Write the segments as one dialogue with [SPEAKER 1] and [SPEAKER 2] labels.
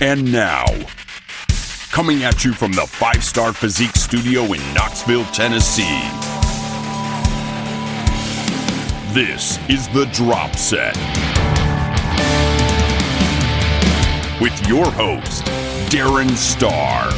[SPEAKER 1] And now, coming at you from the 5-Star Physique Studio in Knoxville, Tennessee, this is The Drop Set. With your host, Darren Starr.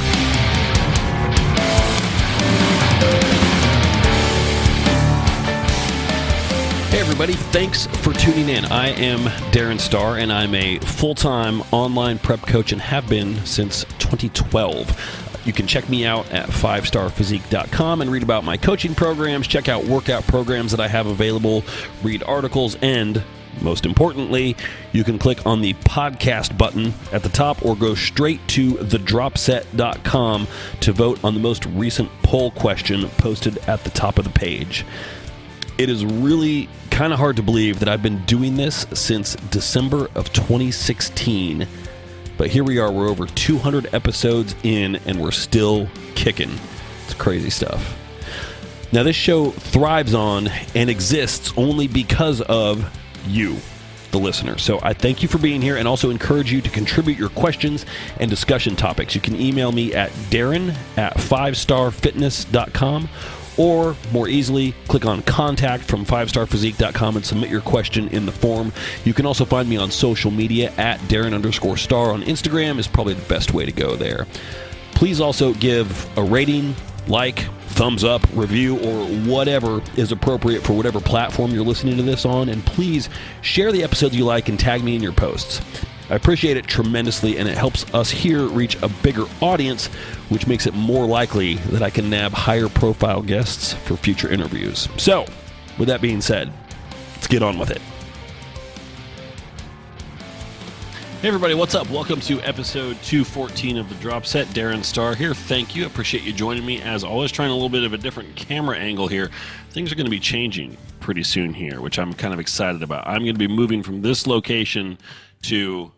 [SPEAKER 2] Hey everybody, thanks for tuning in. I am Darren Starr and I'm a full-time online prep coach and have been since 2012. You can check me out at 5starphysique.com and read about my coaching programs, check out workout programs that I have available, read articles, and most importantly, you can click on the podcast button at the top or go straight to thedropset.com to vote on the most recent poll question posted at the top of the page. It is really kind of hard to believe that I've been doing this since December of 2016. But here we are, we're over 200 episodes in and we're still kicking. It's crazy stuff. Now this show thrives on and exists only because of you, the listener. So I thank you for being here and also encourage you to contribute your questions and discussion topics. You can email me at darren@5starfitness.com. Or, more easily, click on contact from 5starphysique.com and submit your question in the form. You can also find me on social media at Darren_Star on Instagram is probably the best way to go there. Please also give a rating, like, thumbs up, review, or whatever is appropriate for whatever platform you're listening to this on. And please share the episodes you like and tag me in your posts. I appreciate it tremendously, and it helps us here reach a bigger audience, which makes it more likely that I can nab higher profile guests for future interviews. So, with that being said, let's get on with it. Hey everybody, what's up? Welcome to episode 214 of The Drop Set. Darren Starr here. Thank you. Appreciate you joining me. As always, trying a little bit of a different camera angle here. Things are going to be changing pretty soon here, which I'm kind of excited about. I'm going to be moving from this location to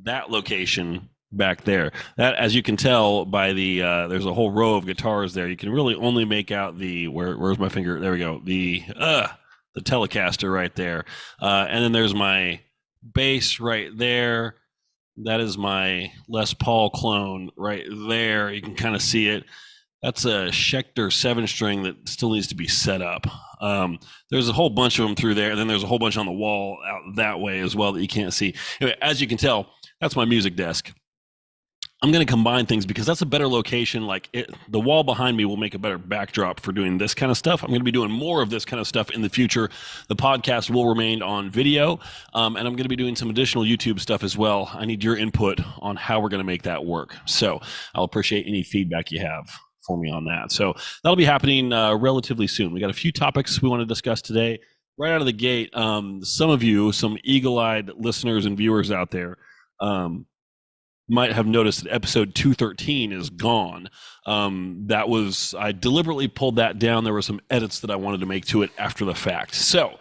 [SPEAKER 2] that location back there. That, as you can tell by the there's a whole row of guitars there. You can really only make out the where's my finger? There we go. The Telecaster right there. And then there's my bass right there. That is my Les Paul clone right there. You can kind of see it. That's a Schecter 7-string that still needs to be set up. There's a whole bunch of them through there, and then there's a whole bunch on the wall out that way as well that you can't see. Anyway, as you can tell, that's my music desk. I'm going to combine things because that's a better location. The wall behind me will make a better backdrop for doing this kind of stuff. I'm going to be doing more of this kind of stuff in the future. The podcast will remain on video, and I'm going to be doing some additional YouTube stuff as well. I need your input on how we're going to make that work. So I'll appreciate any feedback you have for me on that. So that'll be happening relatively soon. We got a few topics we want to discuss today. Right out of the gate, some of you, some eagle-eyed listeners and viewers out there, might have noticed that episode 213 is gone. I deliberately pulled that down. There were some edits that I wanted to make to it after the fact. So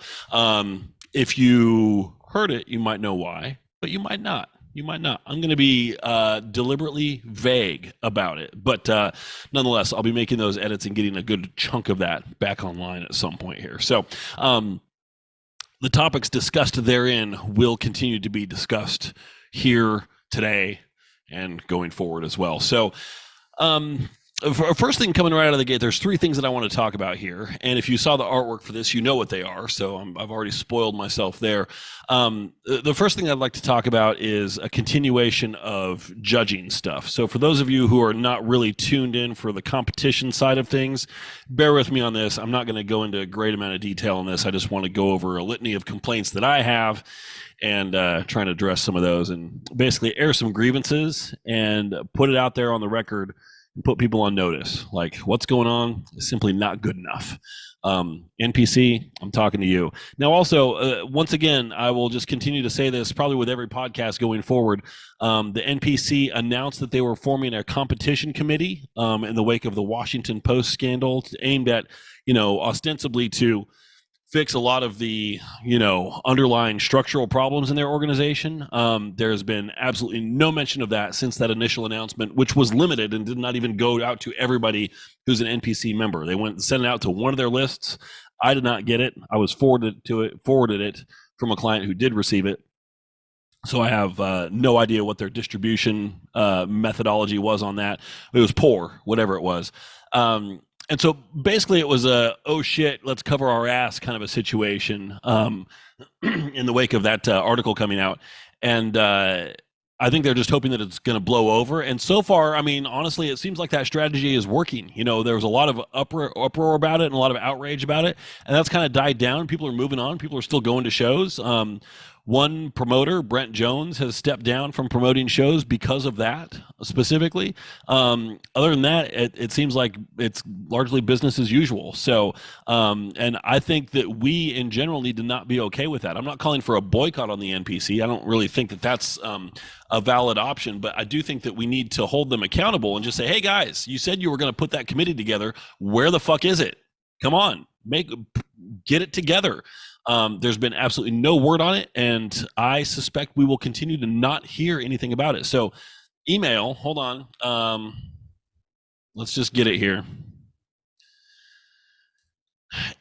[SPEAKER 2] if you heard it, you might know why, but you might not. You might not. I'm going to be deliberately vague about it, but nonetheless, I'll be making those edits and getting a good chunk of that back online at some point here. So the topics discussed therein will continue to be discussed here today and going forward as well. So first thing coming right out of the gate, there's three things that I want to talk about here. And if you saw the artwork for this, you know what they are. So I've already spoiled myself there. The first thing I'd like to talk about is a continuation of judging stuff. So for those of you who are not really tuned in for the competition side of things, bear with me on this. I'm not going to go into a great amount of detail on this. I just want to go over a litany of complaints that I have and trying to address some of those and basically air some grievances and put it out there on the record and put people on notice. Like, what's going on is simply not good enough. NPC, I'm talking to you. Now, also, once again, I will just continue to say this probably with every podcast going forward. The NPC announced that they were forming a competition committee in the wake of the Washington Post scandal aimed at, ostensibly to fix a lot of the, underlying structural problems in their organization. There's been absolutely no mention of that since that initial announcement, which was limited and did not even go out to everybody who's an NPC member. They went and sent it out to one of their lists. I did not get it. I was forwarded it from a client who did receive it. So I have no idea what their distribution methodology was on that. It was poor, whatever it was. And so basically, it was a oh shit, let's cover our ass kind of a situation in the wake of that article coming out, and I think they're just hoping that it's going to blow over. And so far, I mean, honestly, it seems like that strategy is working. You know, there was a lot of uproar about it and a lot of outrage about it, and that's kind of died down. People are moving on. People are still going to shows. One promoter, Brent Jones, has stepped down from promoting shows because of that specifically. Other than that, it seems like it's largely business as usual. So, and I think that we in general need to not be okay with that. I'm not calling for a boycott on the NPC. I don't really think that that's a valid option, but I do think that we need to hold them accountable and just say, hey guys, you said you were going to put that committee together. Where the fuck is it? Come on, get it together. There's been absolutely no word on it, and I suspect we will continue to not hear anything about it. So email, hold on. Let's just get it here.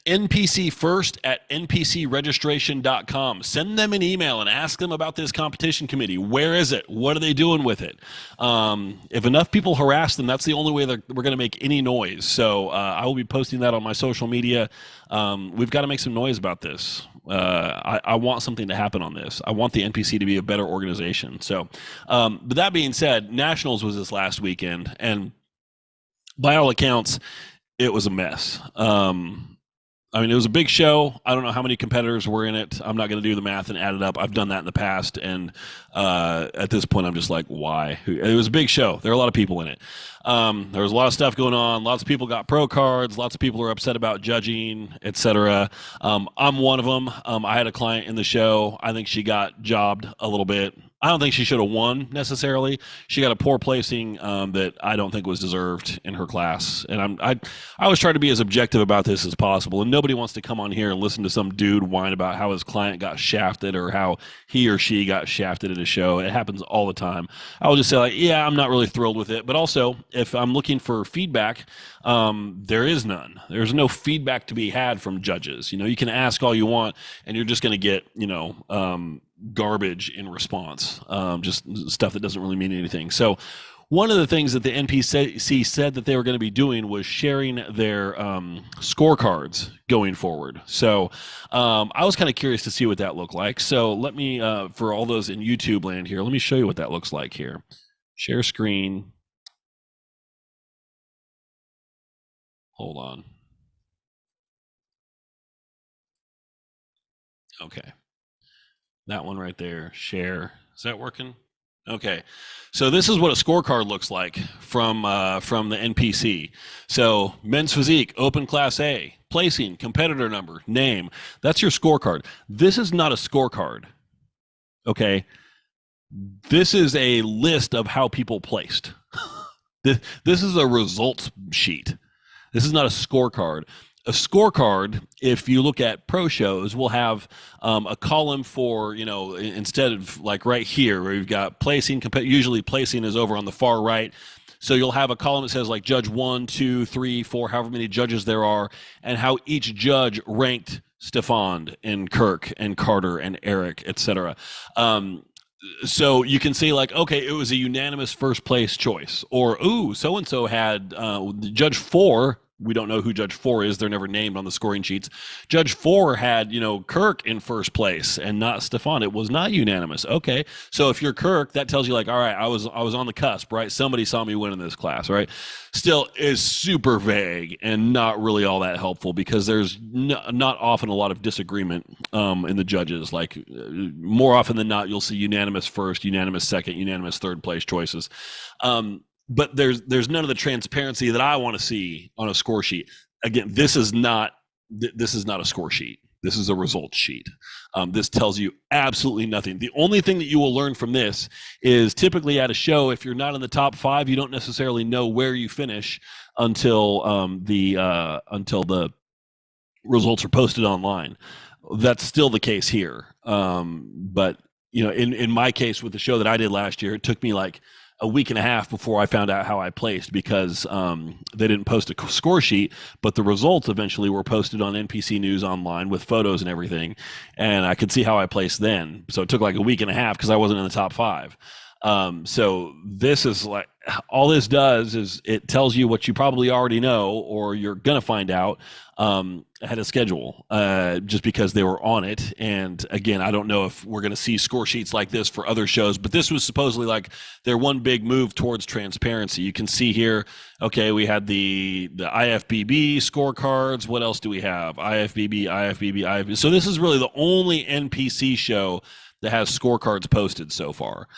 [SPEAKER 2] NPC first at npcregistration.com. Send them an email and ask them about this competition committee. Where is it? What are they doing with it? If enough people harass them, that's the only way we're going to make any noise. So I will be posting that on my social media. We've got to make some noise about this. I want something to happen on this. I want the NPC to be a better organization. So, but that being said, Nationals was this last weekend, and by all accounts, it was a mess. I mean, it was a big show. I don't know how many competitors were in it. I'm not going to do the math and add it up. I've done that in the past, and at this point, I'm just like, why? It was a big show. There are a lot of people in it. There was a lot of stuff going on. Lots of people got pro cards. Lots of people are upset about judging, etc. I'm one of them. I had a client in the show. I think she got jobbed a little bit. I don't think she should have won necessarily. She got a poor placing that I don't think was deserved in her class. And I always try to be as objective about this as possible. And nobody wants to come on here and listen to some dude whine about how his client got shafted or how he or she got shafted at a show. It happens all the time. I will just say, like, yeah, I'm not really thrilled with it. But also, if I'm looking for feedback, there is none. There's no feedback to be had from judges. You know, you can ask all you want, and you're just going to get, garbage in response, just stuff that doesn't really mean anything. So one of the things that the NPC said that they were going to be doing was sharing their scorecards going forward. So I was kind of curious to see what that looked like. So let me, for all those in YouTube land here, let me show you what that looks like here. Share screen. Hold on. Okay. That one right there, share. Is that working? Okay. So this is what a scorecard looks like from the NPC. So men's physique, open class A, placing, competitor number, name. That's your scorecard. This is not a scorecard. Okay. This is a list of how people placed. This is a results sheet. This is not a scorecard. A scorecard, if you look at pro shows, will have a column for, instead of like right here where you've got placing, usually placing is over on the far right. So you'll have a column that says like judge 1, 2, 3, 4, however many judges there are, and how each judge ranked Stefan and Kirk and Carter and Eric, etc. So you can say like, okay, it was a unanimous first place choice, or ooh, so and so had judge 4. We don't know who Judge 4 is. They're never named on the scoring sheets. Judge 4 had, Kirk in first place and not Stefan. It was not unanimous. Okay. So if you're Kirk, that tells you like, all right, I was on the cusp, right? Somebody saw me win in this class, right? Still is super vague and not really all that helpful because there's not often a lot of disagreement in the judges. Like more often than not, you'll see unanimous first, unanimous second, unanimous third place choices. But there's none of the transparency that I want to see on a score sheet. Again, this is not a score sheet. This is a results sheet. This tells you absolutely nothing. The only thing that you will learn from this is typically at a show, if you're not in the top 5, you don't necessarily know where you finish until the results are posted online. That's still the case here. But in my case with the show that I did last year, it took me like a week and a half before I found out how I placed because they didn't post a score sheet, but the results eventually were posted on NPC News Online with photos and everything, and I could see how I placed then. So it took like a week and a half because I wasn't in the top 5. So this is like, all this does is it tells you what you probably already know or you're gonna find out ahead of schedule, just because they were on it. And again, I don't know if we're gonna see score sheets like this for other shows, but this was supposedly like their one big move towards transparency. You can see here, okay, we had the IFBB scorecards. What else do we have? IFBB. So this is really the only NPC show that has scorecards posted so far.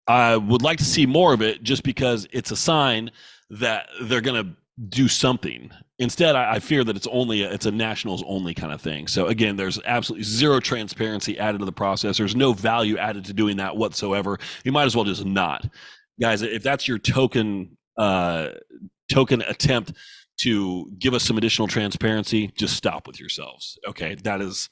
[SPEAKER 2] I would like to see more of it just because it's a sign that they're going to do something. Instead, I fear that it's a nationals only kind of thing. So again, there's absolutely zero transparency added to the process. There's no value added to doing that whatsoever. You might as well just not. Guys, if that's your token attempt to give us some additional transparency, just stop with yourselves. Okay, that is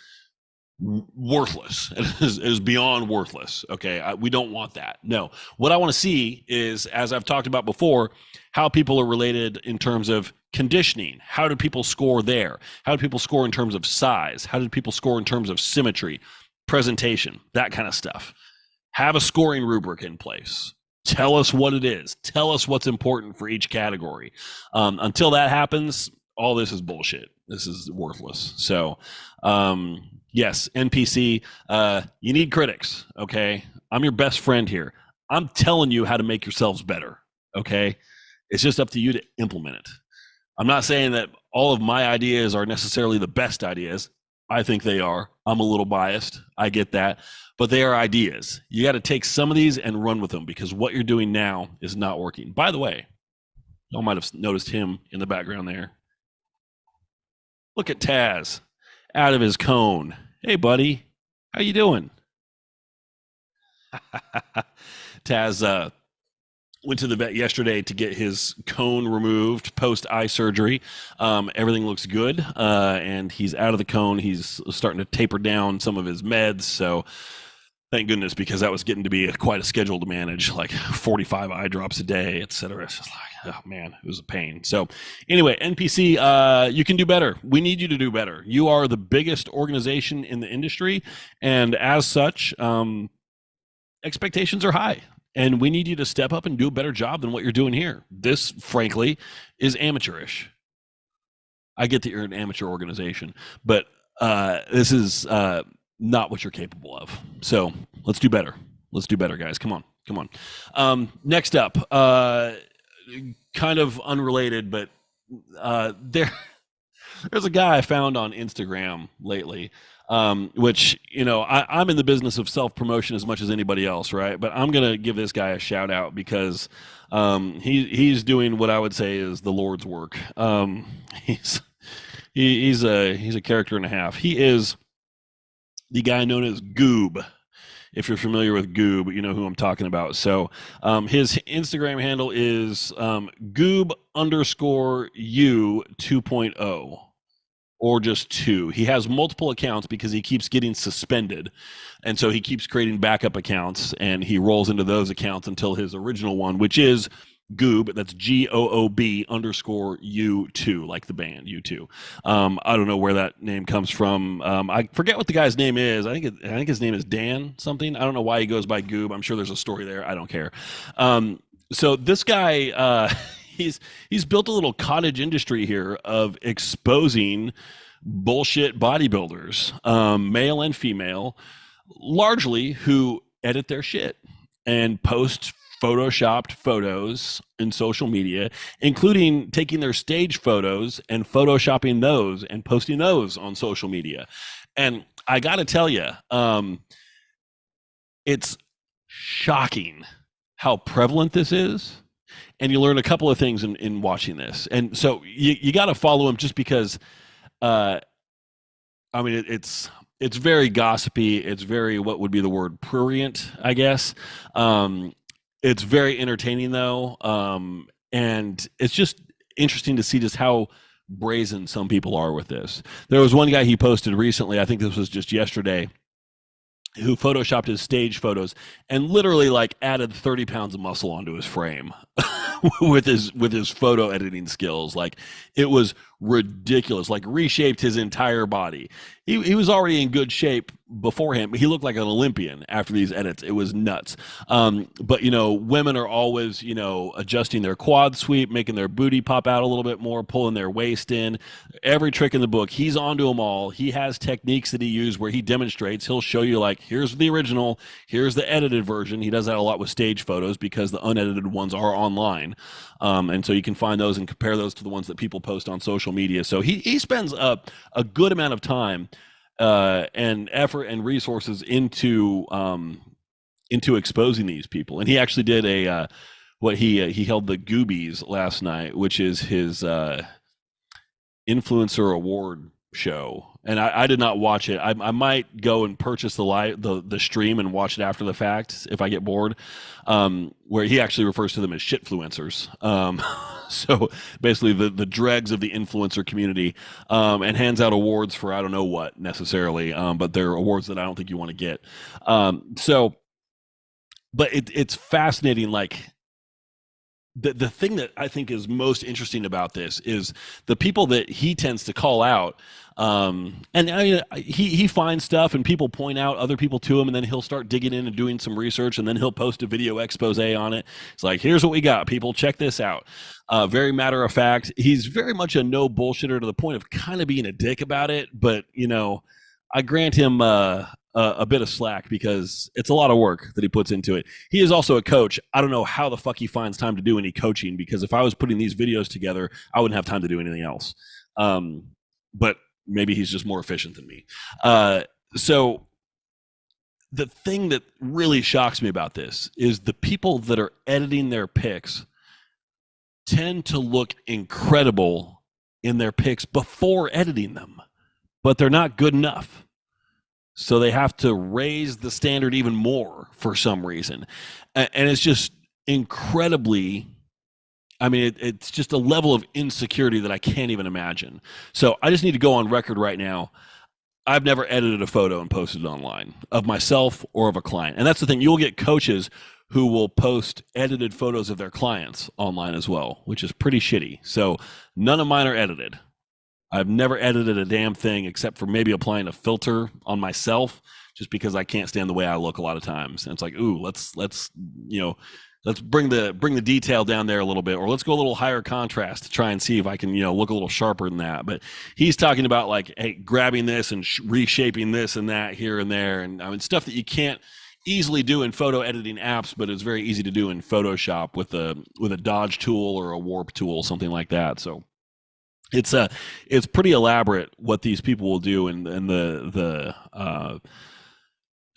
[SPEAKER 2] worthless. It is beyond worthless. Okay, we don't want that. No, what I want to see is, as I've talked about before, how people are related in terms of conditioning. How do people score there? How do people score in terms of size? How do people score in terms of symmetry, presentation, that kind of stuff? Have a scoring rubric in place. Tell us what it is. Tell us what's important for each category. Until that happens, all this is bullshit. This is worthless. So, yes, NPC, you need critics, okay? I'm your best friend here. I'm telling you how to make yourselves better, okay? It's just up to you to implement it. I'm not saying that all of my ideas are necessarily the best ideas. I think they are. I'm a little biased. I get that. But they are ideas. You got to take some of these and run with them because what you're doing now is not working. By the way, y'all might have noticed him in the background there. Look at Taz out of his cone. Hey, buddy. How you doing? Taz went to the vet yesterday to get his cone removed post eye surgery. Everything looks good, and he's out of the cone. He's starting to taper down some of his meds. So thank goodness, because that was getting to be quite a schedule to manage, like 45 eye drops a day, et cetera. It's just like, oh man, it was a pain. So anyway, NPC, you can do better. We need you to do better. You are the biggest organization in the industry, and as such, expectations are high. And we need you to step up and do a better job than what you're doing here. This, frankly, is amateurish. I get that you're an amateur organization, but this is not what you're capable of. So let's do better. Let's do better, guys. Come on. Next up, kind of unrelated, but there's a guy I found on Instagram lately, which, you know, I'm in the business of self-promotion as much as anybody else, right? But I'm going to give this guy a shout out because he's doing what I would say is the Lord's work. He's a character and a half. He is the guy known as Goob. If you're familiar with Goob, you know who I'm talking about. So his Instagram handle is Goob_U 2.0. Or just 2. He has multiple accounts because he keeps getting suspended. And so he keeps creating backup accounts and he rolls into those accounts until his original one, which is Goob, that's GOOB_U2, like the band U2. I don't know where that name comes from. I forget what the guy's name is. I think his name is Dan something. I don't know why he goes by Goob. I'm sure there's a story there. I don't care. So this guy, he's built a little cottage industry here of exposing bullshit bodybuilders, male and female, largely who edit their shit and post photoshopped photos in social media, including taking their stage photos and photoshopping those and posting those on social media. And I got to tell you, it's shocking how prevalent this is. And you learn a couple of things in watching this. And so you got to follow him just because, I mean, it's very gossipy. It's very, what would be the word, prurient, I guess. It's very entertaining though. And it's just interesting to see just how brazen some people are with this. There was one guy he posted recently, I think this was just yesterday, who photoshopped his stage photos and literally like added 30 pounds of muscle onto his frame with his photo editing skills. Like it was ridiculous, like reshaped his entire body. He was already in good shape beforehand, but he looked like an Olympian after these edits. It was nuts. But women are always, adjusting their quad sweep, making their booty pop out a little bit more, pulling their waist in. Every trick in the book, he's onto them all. He has techniques that he uses where he demonstrates. He'll show you like, here's the original, here's the edited version. He does that a lot with stage photos because the unedited ones are online. And so you can find those and compare those to the ones that people post on social media. So he spends a good amount of time and effort and resources into exposing these people. And he actually did he held the Goobies last night, which is his influencer award show. And I did not watch it. I might go and purchase the stream and watch it after the fact if I get bored. Where he actually refers to them as shitfluencers. So basically the dregs of the influencer community, and hands out awards for I don't know what necessarily, but they're awards that I don't think you want to get. But it's fascinating. Like the thing that I think is most interesting about this is the people that he tends to call out. And I mean, he finds stuff and people point out other people to him, and then he'll start digging in and doing some research, and then he'll post a video expose on it. It's like, here's what we got, people, check this out. Very matter of fact. He's very much a no bullshitter to the point of kind of being a dick about it, but I grant him a bit of slack because it's a lot of work that he puts into it. He is also a coach. I don't know how the fuck he finds time to do any coaching, because if I was putting these videos together, I wouldn't have time to do anything else. But maybe he's just more efficient than me. So the thing that really shocks me about this is the people that are editing their pics tend to look incredible in their pics before editing them, but they're not good enough. So they have to raise the standard even more for some reason. And it's just incredibly, I mean, it's just a level of insecurity that I can't even imagine. So I just need to go on record right now. I've never edited a photo and posted it online of myself or of a client. And that's the thing. You'll get coaches who will post edited photos of their clients online as well, which is pretty shitty. So none of mine are edited. I've never edited a damn thing except for maybe applying a filter on myself, just because I can't stand the way I look a lot of times. And it's like, ooh, let's bring the detail down there a little bit, or let's go a little higher contrast to try and see if I can, look a little sharper than that. But he's talking about like, hey, grabbing this and reshaping this and that here and there. And I mean, stuff that you can't easily do in photo editing apps, but it's very easy to do in Photoshop with a dodge tool or a warp tool, something like that. So it's pretty elaborate what these people will do, and the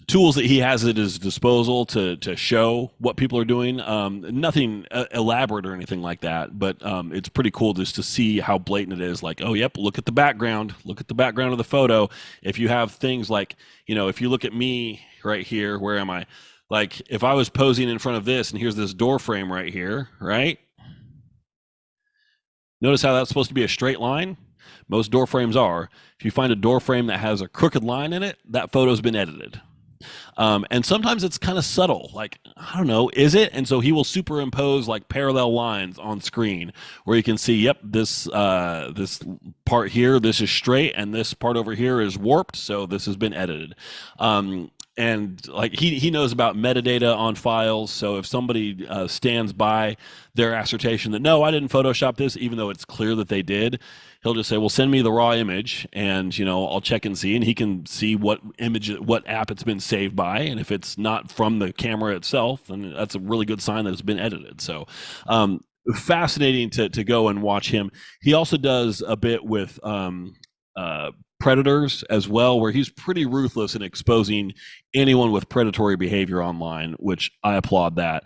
[SPEAKER 2] tools that he has at his disposal to show what people are doing. Nothing elaborate or anything like that, but it's pretty cool just to see how blatant it is. Like, oh, yep, look at the background. Look at the background of the photo. If you have things like, if you look at me right here, where am I? Like, if I was posing in front of this, and here's this door frame right here, right? Notice how that's supposed to be a straight line? Most door frames are. If you find a door frame that has a crooked line in it, that photo's been edited. And sometimes it's kind of subtle, like, I don't know, is it? And so he will superimpose like parallel lines on screen where you can see, yep, this part here, this is straight, and this part over here is warped, so this has been edited. And like he knows about metadata on files, so if somebody stands by their assertion that, no, I didn't Photoshop this, even though it's clear that they did, he'll just say, well, send me the raw image, and I'll check and see, and he can see what app it's been saved by, and if it's not from the camera itself, then that's a really good sign that it's been edited. So fascinating to go and watch him. He also does a bit with predators as well, where he's pretty ruthless in exposing anyone with predatory behavior online, which I applaud that.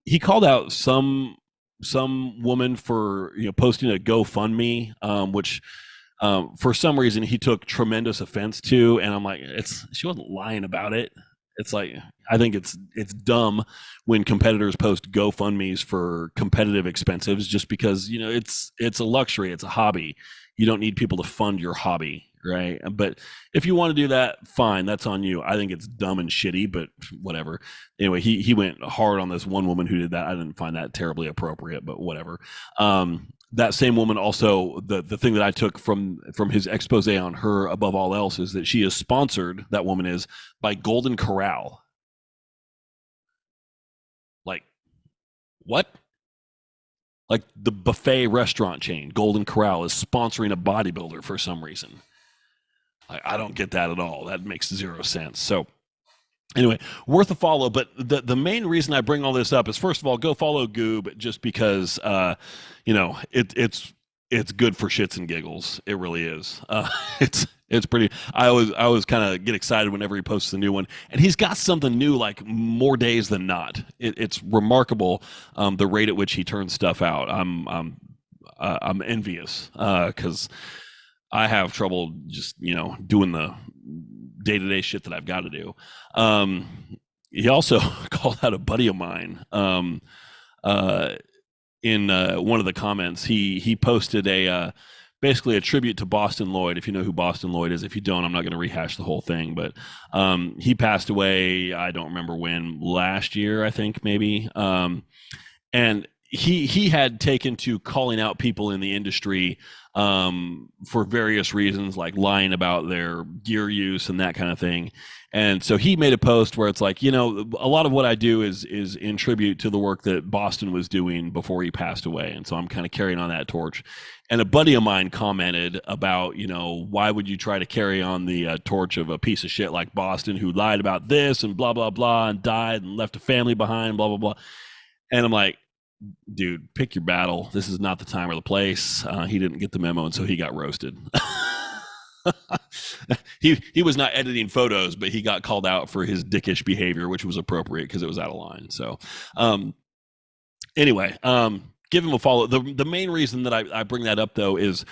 [SPEAKER 2] He called out some woman for posting a GoFundMe, which for some reason he took tremendous offense to, and I'm like, she wasn't lying about it. It's like, I think it's dumb when competitors post GoFundMes for competitive expenses, just because it's a luxury, it's a hobby. You don't need people to fund your hobby. right? But if you want to do that, fine, that's on you. I think it's dumb and shitty, but whatever. Anyway, he went hard on this one woman who did that. I didn't find that terribly appropriate, but whatever. That same woman also, the thing that I took from his expose on her above all else is that she is sponsored, that woman is, by Golden Corral. Like, what? Like the buffet restaurant chain, Golden Corral, is sponsoring a bodybuilder for some reason. I don't get that at all. That makes zero sense. So anyway, worth a follow. But the main reason I bring all this up is, first of all, go follow Goob, just because it's good for shits and giggles. It really is. It's pretty. I always kind of get excited whenever he posts a new one, and he's got something new like more days than not. It's remarkable, the rate at which he turns stuff out. I'm envious, because I have trouble just doing the day-to-day shit that I've got to do. He also called out a buddy of mine. In one of the comments, he posted basically a tribute to Boston Lloyd. If you know who Boston Lloyd is, if you don't, I'm not going to rehash the whole thing. But he passed away. I don't remember when, last year, I think, maybe. And he had taken to calling out people in the industry for various reasons, like lying about their gear use and that kind of thing. And so he made a post where it's like, a lot of what I do is in tribute to the work that Boston was doing before he passed away. And so I'm kind of carrying on that torch. And a buddy of mine commented about, why would you try to carry on the torch of a piece of shit like Boston, who lied about this and blah, blah, blah, and died and left a family behind, blah, blah, blah. And I'm like, dude, pick your battle. This is not the time or the place. He didn't get the memo, and so he got roasted. He was not editing photos, but he got called out for his dickish behavior, which was appropriate because it was out of line. So anyway, give him a follow. The main reason that I bring that up, though, is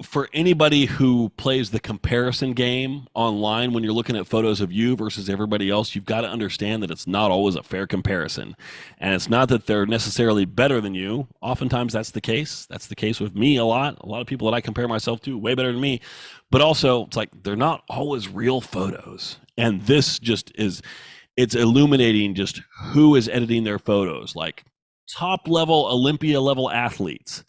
[SPEAKER 2] for anybody who plays the comparison game online, when you're looking at photos of you versus everybody else, you've got to understand that it's not always a fair comparison. And it's not that they're necessarily better than you. Oftentimes that's the case. That's the case with me a lot. A lot of people that I compare myself to, way better than me. But also, it's like they're not always real photos. And this just is, it's illuminating just who is editing their photos, like top level, Olympia level athletes.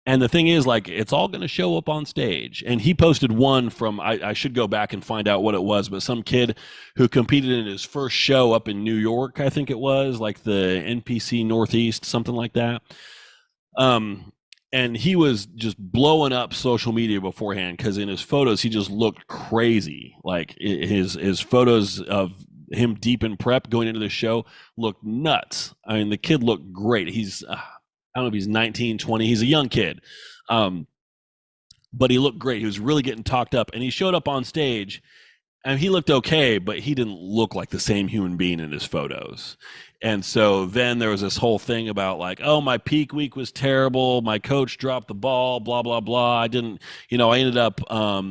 [SPEAKER 2] And the thing is, like, it's all going to show up on stage. And he posted one from, I should go back and find out what it was, but some kid who competed in his first show up in New York, I think it was, like the NPC Northeast, something like that. And he was just blowing up social media beforehand, because in his photos, he just looked crazy. Like his photos of him deep in prep going into the show looked nuts. I mean, the kid looked great. He's... I don't know if he's 19, 20. He's a young kid. But he looked great. He was really getting talked up. And he showed up on stage, and he looked okay, but he didn't look like the same human being in his photos. And so then there was this whole thing about like, oh, my peak week was terrible. My coach dropped the ball, blah, blah, blah. I didn't, I ended up, I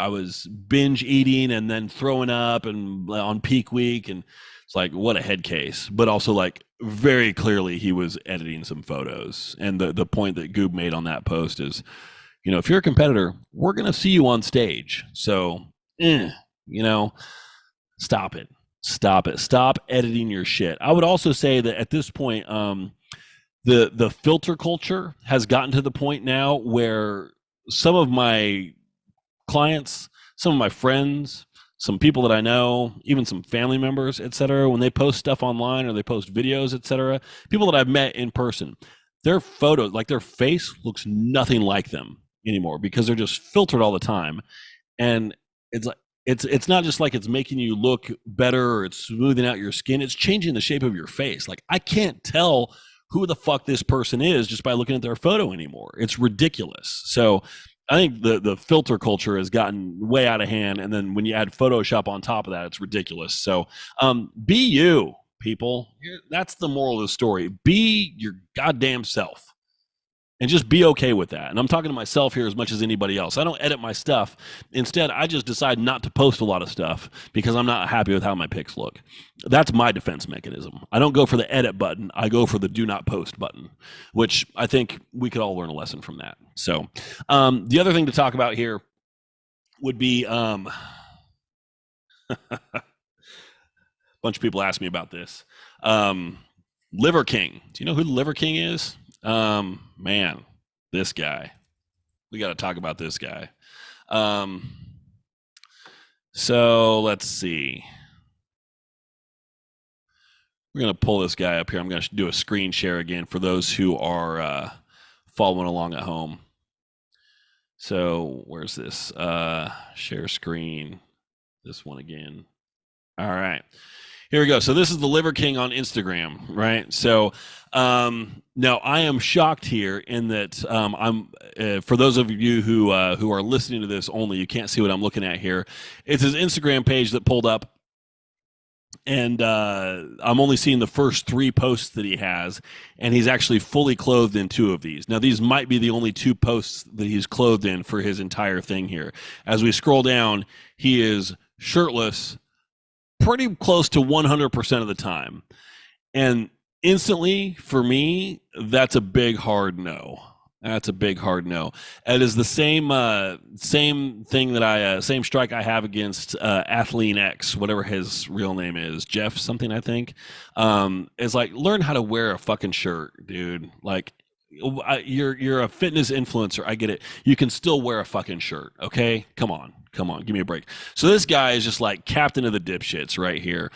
[SPEAKER 2] was binge eating and then throwing up and on peak week. And it's like, what a head case. But also, like, very clearly he was editing some photos. And the point that Goob made on that post is, if you're a competitor, we're going to see you on stage. So, stop it. Stop editing your shit. I would also say that at this point, the filter culture has gotten to the point now where some of my clients, some of my friends, some people that I know, even some family members, etc., when they post stuff online or they post videos, etc., people that I've met in person, their photos, like their face looks nothing like them anymore, because they're just filtered all the time. And it's like, it's not just like it's making you look better or it's smoothing out your skin. It's changing the shape of your face. Like, I can't tell who the fuck this person is just by looking at their photo anymore. It's ridiculous. So I think the filter culture has gotten way out of hand. And then when you add Photoshop on top of that, it's ridiculous. So be you, people. That's the moral of the story. Be your goddamn self. and just be okay with that. And I'm talking to myself here as much as anybody else. I don't edit my stuff. Instead, I just decide not to post a lot of stuff because I'm not happy with how my pics look. That's my defense mechanism. I don't go for the edit button. I go for the do not post button, which I think we could all learn a lesson from that. So the other thing to talk about here would be a bunch of people ask me about this. Liver King. Do you know who the Liver King is? Man, this guy. We got to talk about this guy. So let's see. We're going to pull this guy up here. I'm going to do a screen share again for those who are following along at home. So where's this? Share screen. This one again. All right. Here we go. So this is the Liver King on Instagram, right? So now I am shocked here in that I'm for those of you who are listening to this only, you can't see what I'm looking at here. It's his Instagram page that pulled up, and I'm only seeing the first 3 posts that he has, and he's actually fully clothed in 2 of these. Now, these might be the only 2 posts that he's clothed in for his entire thing here. As we scroll down, he is shirtless pretty close to 100% of the time. And instantly, for me, that's a big hard no. That's a big hard no. It is the same thing that same strike I have against Athlean X, whatever his real name is, Jeff something, I think. Is like, learn how to wear a fucking shirt, dude. Like, you're a fitness influencer. I get it. You can still wear a fucking shirt. Okay, come on, give me a break. So this guy is just like captain of the dipshits right here.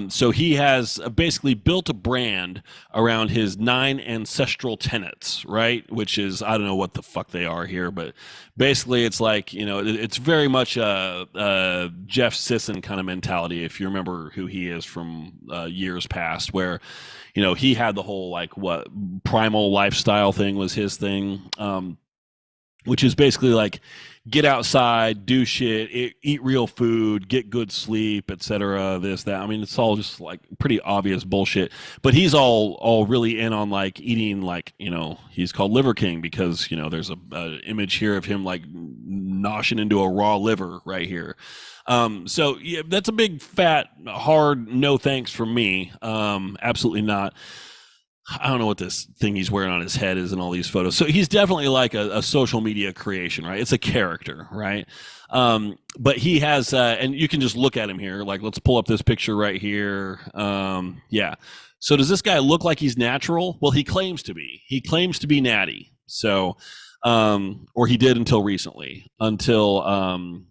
[SPEAKER 2] So he has basically built a brand around his 9 ancestral tenets, right? Which is, I don't know what the fuck they are here, but basically it's like, you know, it's very much a Jeff Sisson kind of mentality, if you remember who he is from years past, where, you know, he had the whole like what primal lifestyle thing was his thing, which is basically like get outside, do shit, eat real food, get good sleep, etc. This, that. I mean, it's all just like pretty obvious bullshit. But he's all really in on like eating, like, you know, he's called Liver King because, you know, there's a image here of him like noshing into a raw liver right here. So yeah, that's a big fat hard no thanks from me. Absolutely not. I don't know what this thing he's wearing on his head is in all these photos. So he's definitely like a social media creation, right? It's a character, right? But he has, and you can just look at him here. Like, let's pull up this picture right here. Yeah. So does this guy look like he's natural? Well, he claims to be. He claims to be natty. So, or he did until recently, until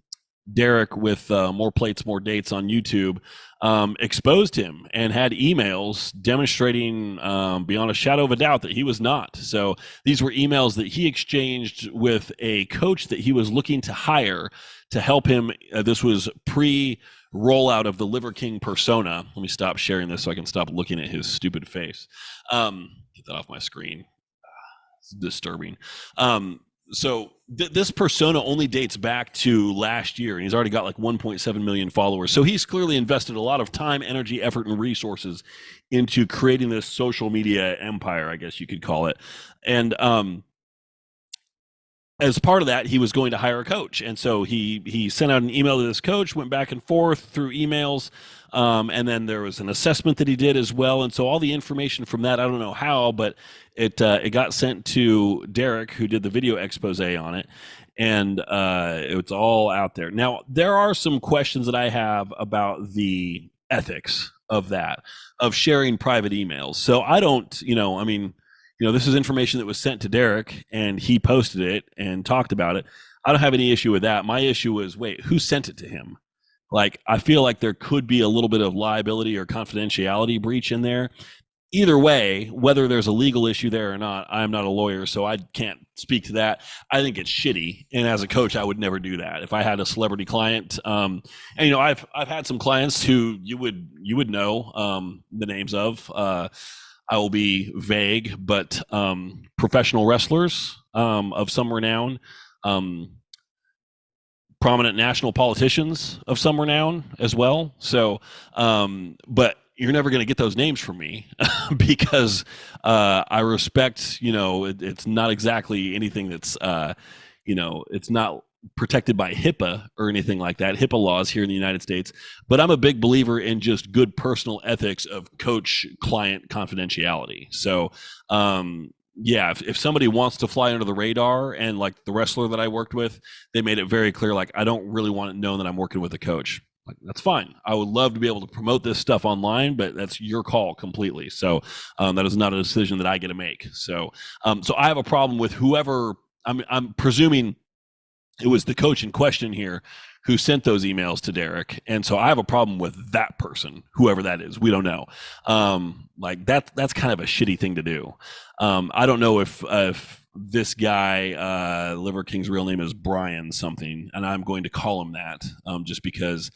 [SPEAKER 2] Derek with More Plates, More Dates on YouTube exposed him and had emails demonstrating beyond a shadow of a doubt that he was not. So these were emails that he exchanged with a coach that he was looking to hire to help him. This was pre-rollout of the Liver King persona. Let me stop sharing this so I can stop looking at his stupid face. Get that off my screen. It's disturbing. So this persona only dates back to last year, and he's already got like 1.7 million followers. So he's clearly invested a lot of time, energy, effort, and resources into creating this social media empire, I guess you could call it. And as part of that, he was going to hire a coach. And so he sent out an email to this coach, went back and forth through emails. And then there was an assessment that he did as well. And so all the information from that, I don't know how, but it got sent to Derek, who did the video expose on it. And it's all out there. Now, there are some questions that I have about the ethics of that, of sharing private emails. So I don't, I mean, this is information that was sent to Derek and he posted it and talked about it. I don't have any issue with that. My issue was, wait, who sent it to him? Like, I feel like there could be a little bit of liability or confidentiality breach in there. Either way, whether there's a legal issue there or not, I'm not a lawyer, so I can't speak to that. I think it's shitty, and as a coach, I would never do that. If I had a celebrity client, and I've had some clients who you would know the names of. I will be vague, but professional wrestlers of some renown, prominent national politicians of some renown as well. So, but you're never going to get those names from me because I respect, it's not exactly anything that's, it's not protected by HIPAA or anything like that, HIPAA laws here in the United States. But I'm a big believer in just good personal ethics of coach-client confidentiality. So, yeah, if somebody wants to fly under the radar, and like the wrestler that I worked with, they made it very clear, like, I don't really want it known that I'm working with a coach. Like, that's fine. I would love to be able to promote this stuff online, but that's your call completely. So that is not a decision that I get to make. So so I have a problem with whoever, I'm presuming it was the coach in question here who sent those emails to Derek. And so I have a problem with that person, whoever that is. We don't know. Like that's kind of a shitty thing to do. I don't know if this guy, Liver King's real name is Brian something, and I'm going to call him that just because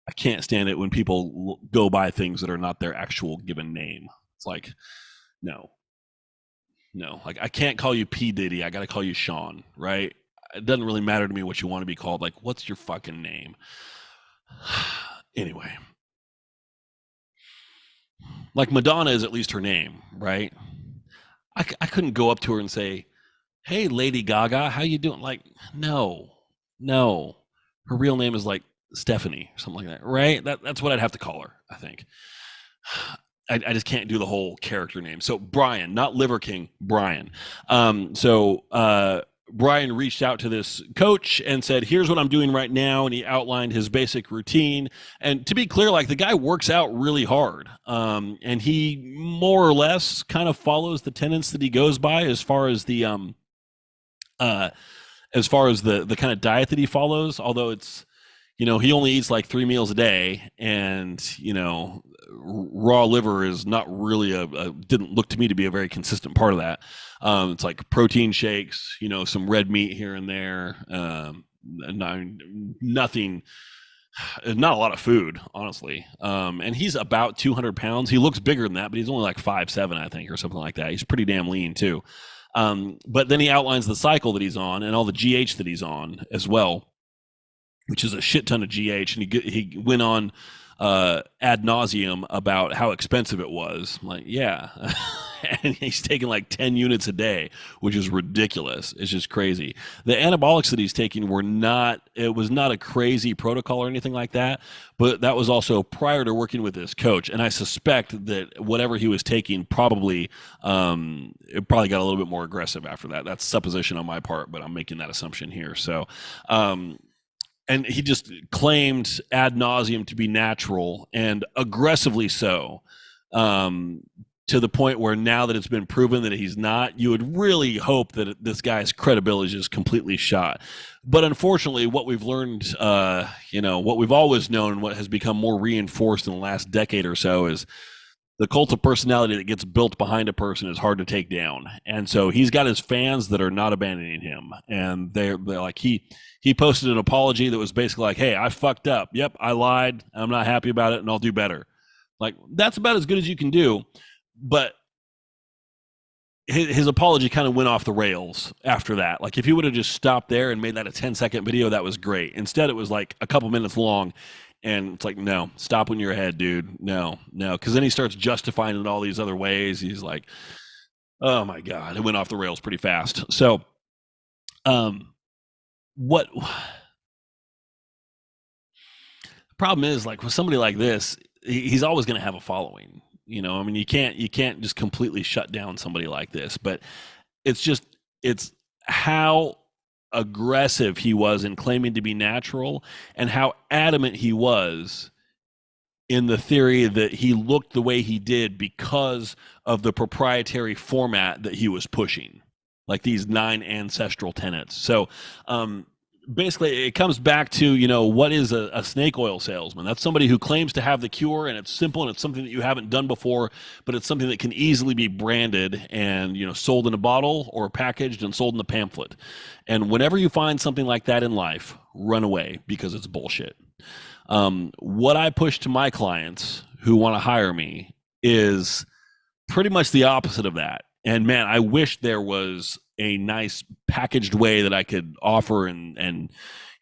[SPEAKER 2] I can't stand it when people go by things that are not their actual given name. It's like, no, like I can't call you P. Diddy. I got to call you Sean, right? It doesn't really matter to me what you want to be called. Like, what's your fucking name? Anyway, like Madonna is at least her name, right? I couldn't go up to her and say, "Hey, Lady Gaga, how you doing?" Like, no, her real name is like Stephanie or something like that, right? That's what I'd have to call her, I think. I just can't do the whole character name. So Brian, not Liver King, Brian. Brian reached out to this coach and said, here's what I'm doing right now. And he outlined his basic routine. And to be clear, like, the guy works out really hard. And he more or less kind of follows the tenets that he goes by as far as the kind of diet that he follows, although it's, he only eats like 3 meals a day, and, raw liver is not really didn't look to me to be a very consistent part of that. It's like protein shakes, some red meat here and there, nothing, not a lot of food, honestly. And he's about 200 pounds. He looks bigger than that, but he's only like 5'7", I think, or something like that. He's pretty damn lean too. But then he outlines the cycle that he's on and all the GH that he's on as well, which is a shit ton of GH. And he went on ad nauseum about how expensive it was. I'm like, yeah. And he's taking like 10 units a day, which is ridiculous. It's just crazy. The anabolics that he's taking it was not a crazy protocol or anything like that, but that was also prior to working with this coach. And I suspect that whatever he was taking it probably got a little bit more aggressive after that. That's supposition on my part, but I'm making that assumption here. So, and he just claimed ad nauseum to be natural, and aggressively so, to the point where now that it's been proven that he's not, you would really hope that this guy's credibility is completely shot. But unfortunately, what we've learned, what we've always known and what has become more reinforced in the last decade or so is the cult of personality that gets built behind a person is hard to take down. And so he's got his fans that are not abandoning him. And they're like, he posted an apology that was basically like, hey, I fucked up. Yep, I lied. I'm not happy about it, and I'll do better. Like, that's about as good as you can do. But his apology kind of went off the rails after that. Like, if he would have just stopped there and made that a 10-second video, that was great. Instead, it was like a couple minutes long. And it's like, no, stop when you're ahead, dude. No. Because then he starts justifying it in all these other ways. He's like, oh my God, it went off the rails pretty fast. So, what the problem is, like, with somebody like this, he's always going to have a following. I mean, you can't just completely shut down somebody like this. But it's how aggressive he was in claiming to be natural, and how adamant he was in the theory that he looked the way he did because of the proprietary format that he was pushing, like these 9 ancestral tenets. So basically it comes back to, what is a snake oil salesman? That's somebody who claims to have the cure, and it's simple, and it's something that you haven't done before, but it's something that can easily be branded and, sold in a bottle or packaged and sold in a pamphlet. And whenever you find something like that in life, run away, because it's bullshit. What I push to my clients who want to hire me is pretty much the opposite of that. And man, I wish there was a nice packaged way that I could offer and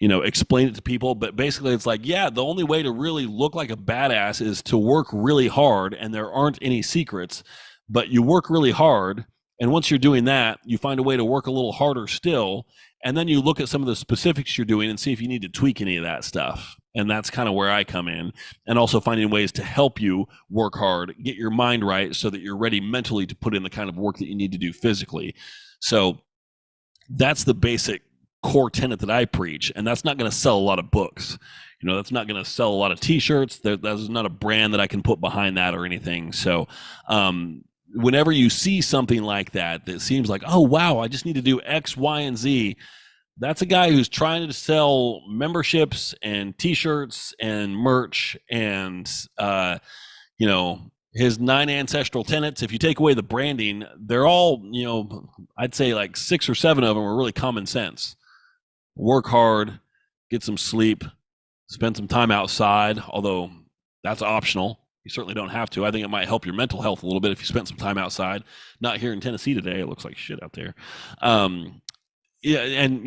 [SPEAKER 2] explain it to people. But basically it's like, yeah, the only way to really look like a badass is to work really hard, and there aren't any secrets, but you work really hard. And once you're doing that, you find a way to work a little harder still. And then you look at some of the specifics you're doing and see if you need to tweak any of that stuff. And that's kind of where I come in, and also finding ways to help you work hard, get your mind right so that you're ready mentally to put in the kind of work that you need to do physically. So that's the basic core tenet that I preach. And that's not going to sell a lot of books. That's not going to sell a lot of t-shirts. That's not a brand that I can put behind that or anything. So, whenever you see something like that seems like, oh, wow, I just need to do X, Y, and Z, that's a guy who's trying to sell memberships and t-shirts and merch and, his 9 ancestral tenets. If you take away the branding, they're all, I'd say like 6 or 7 of them are really common sense. Work hard, get some sleep, spend some time outside, although that's optional. You certainly don't have to. I think it might help your mental health a little bit if you spent some time outside. Not here in Tennessee today. It looks like shit out there. Yeah, and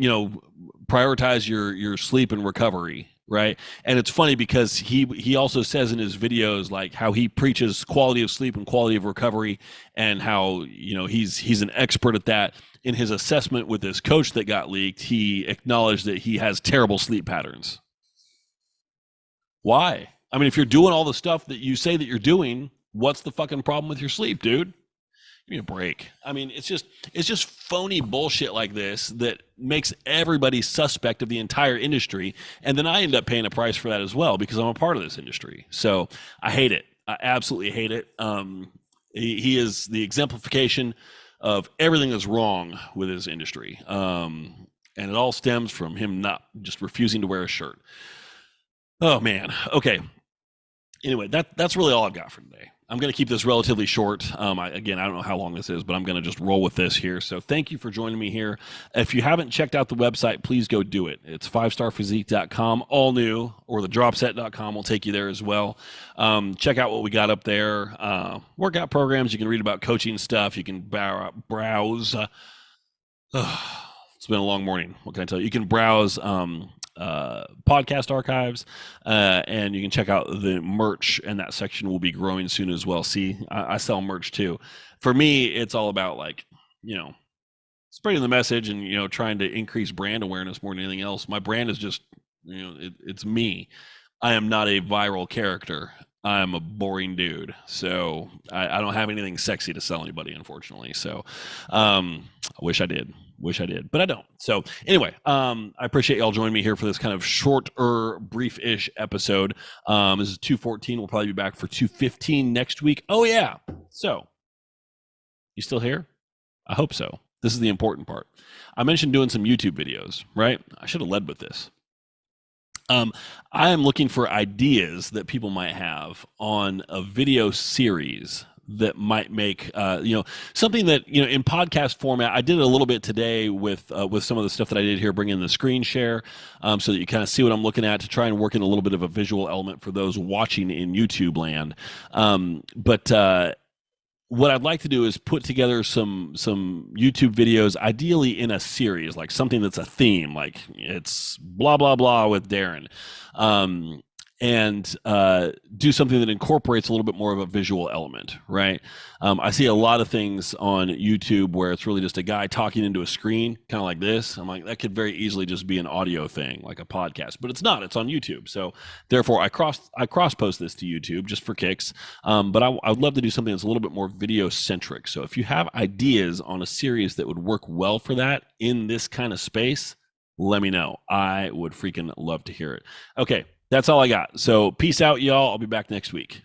[SPEAKER 2] prioritize your sleep and recovery, right? And it's funny because he also says in his videos like how he preaches quality of sleep and quality of recovery, and how he's an expert at that. In his assessment with this coach that got leaked, he acknowledged that he has terrible sleep patterns. Why? I mean, if you're doing all the stuff that you say that you're doing, what's the fucking problem with your sleep, dude? Give me a break. I mean, it's just phony bullshit like this that makes everybody suspect of the entire industry. And then I end up paying a price for that as well because I'm a part of this industry. So I hate it. I absolutely hate it. He is the exemplification of everything that's wrong with his industry. And it all stems from him not just refusing to wear a shirt. Oh, man. Okay. Anyway, that's really all I've got for today. I'm going to keep this relatively short. I don't know how long this is, but I'm going to just roll with this here. So thank you for joining me here. If you haven't checked out the website, please go do it. It's 5starphysique.com, all new, or the dropset.com will take you there as well. Check out what we got up there. Workout programs. You can read about coaching stuff. You can browse. It's been a long morning. What can I tell you? You can browse podcast archives, and you can check out the merch, and that section will be growing soon as well. See, I sell merch too. For me, it's all about spreading the message and trying to increase brand awareness more than anything else. My brand is just it's me. I am not a viral character. I'm a boring dude, so I don't have anything sexy to sell anybody, unfortunately. So I wish I did, but I don't. So anyway, I appreciate y'all joining me here for this kind of shorter, brief-ish episode. This is 214. We'll probably be back for 215 next week. Oh yeah. So you still here? I hope so. This is the important part. I mentioned doing some YouTube videos, right? I should have led with this. I am looking for ideas that people might have on a video series that might make something that in podcast format. I did it a little bit today with some of the stuff that I did here, bring in the screen share, so that you kind of see what I'm looking at, to try and work in a little bit of a visual element for those watching in YouTube land. But what I'd like to do is put together some YouTube videos, ideally in a series, like something that's a theme, like it's blah, blah, blah with Darren. And do something that incorporates a little bit more of a visual element, right? I see a lot of things on YouTube where it's really just a guy talking into a screen, kind of like this. I'm like, that could very easily just be an audio thing, like a podcast, but it's not. It's on YouTube. So therefore, I cross post this to YouTube just for kicks. But I would love to do something that's a little bit more video centric. So if you have ideas on a series that would work well for that in this kind of space, let me know. I would freaking love to hear it. Okay. That's all I got. So peace out, y'all. I'll be back next week.